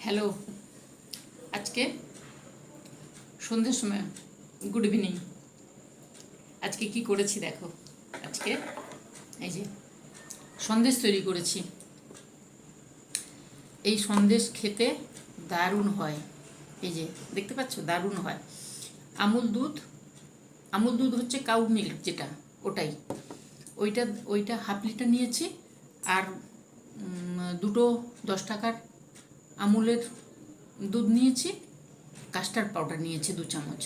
Hello, আজকে সন্ধ্যের সময় গুড ইভিনিং। আজকে কি করেছি দেখো। আজকে এই যে সন্দেশ তৈরি করেছি। এই সন্দেশ খেতে দারুণ হয়। এই যে দেখতে পাচ্ছ, দারুণ হয়। আমুল দুধ, আমুল দুধ হচ্ছে কাউ মিল্ক, যেটা ওটাই, ওইটা ওইটা হাফ লিটার নিয়েছি। আর দুটো 10 টাকার আমুলের দুধ নিয়েছি। কাস্টার্ড পাউডার নিয়েছি 2 চামচ।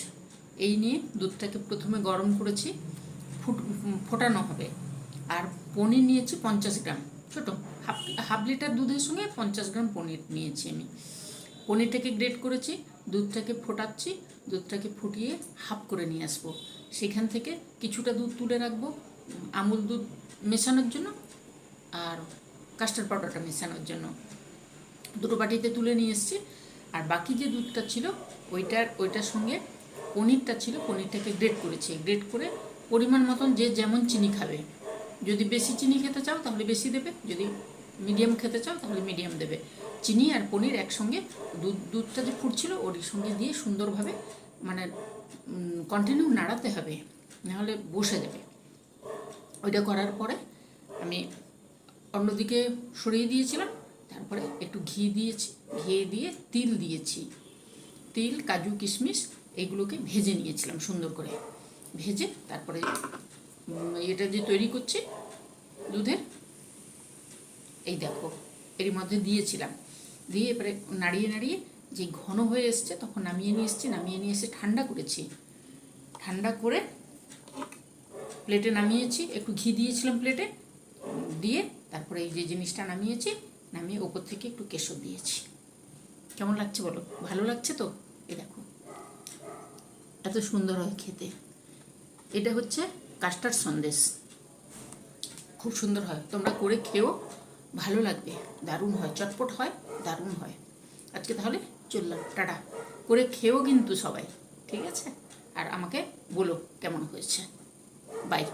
এই নিয়ে দুধটাকে প্রথমে গরম করেছি, ফোটানো হবে। আর পনির নিয়েছি 50 গ্রাম, ছোটো হাফ লিটার দুধের সঙ্গে 50 গ্রাম পনির নিয়েছি আমি। পনিরটাকে গ্রেট করেছি, দুধটাকে ফোটাচ্ছি, দুধটাকে ফুটিয়ে হাফ করে নিয়ে আসবো। সেখান থেকে কিছুটা দুধ তুলে রাখবো আমুল দুধ মেশানোর জন্য আর কাস্টার্ড পাউডারটা মেশানোর জন্য। দুটো বাটিতে তুলে নিয়ে এসেছি। আর বাকি যে দুধটা ছিল ওইটার সঙ্গে পনিরটা ছিল, পনিরটাকে গ্রেট করেছি। গ্রেট করে পরিমাণ মতন যে যেমন চিনি খাবে, যদি বেশি চিনি খেতে চাও তাহলে বেশি দেবে, যদি মিডিয়াম খেতে চাও তাহলে মিডিয়াম দেবে। চিনি আর পনির একসঙ্গে দুধটা যে ফুটছিল ওর সঙ্গে দিয়ে সুন্দরভাবে মানে কন্টিনিউ নাড়াতে হবে, নাহলে বসে যাবে। ওইটা করার পরে আমি অন্যদিকে সরিয়ে দিয়েছিলাম। তারপরে একটু ঘি দিয়েছি, ঘি দিয়ে তিল দিয়েছি। তিল, কাজু, কিশমিশ এইগুলোকে ভেজে নিয়েছিলাম সুন্দর করে। ভেজে তারপরে এটা যে তৈরি করছি দুধের, এই দেখো এর মধ্যে দিয়েছিলাম। দিয়ে এবারে নাড়িয়ে নাড়িয়ে যে ঘন হয়ে এসছে তখন নামিয়ে নিয়ে এসছি। নামিয়ে নিয়ে এসে ঠান্ডা করেছি। ঠান্ডা করে প্লেটে নামিয়েছি। একটু ঘি দিয়েছিলাম প্লেটে, দিয়ে তারপরে এই যে জিনিসটা নামিয়েছি, নামিয়ে ওপর থেকে একটু কেশর দিয়েছি। কেমন লাগছে বলো? ভালো লাগছে তো? এই দেখো এত সুন্দর হয় খেতে। এটা হচ্ছে কাস্টার্ড সন্দেশ, খুব সুন্দর হয়। তোমরা করে খেও, ভালো লাগবে, দারুণ হয়, চটপট হয়, দারুণ হয়। আজকে তাহলে চললাম, টাটা। করে খেও কিন্তু সবাই, ঠিক আছে? আর আমাকে বলো কেমন হয়েছে। বাই।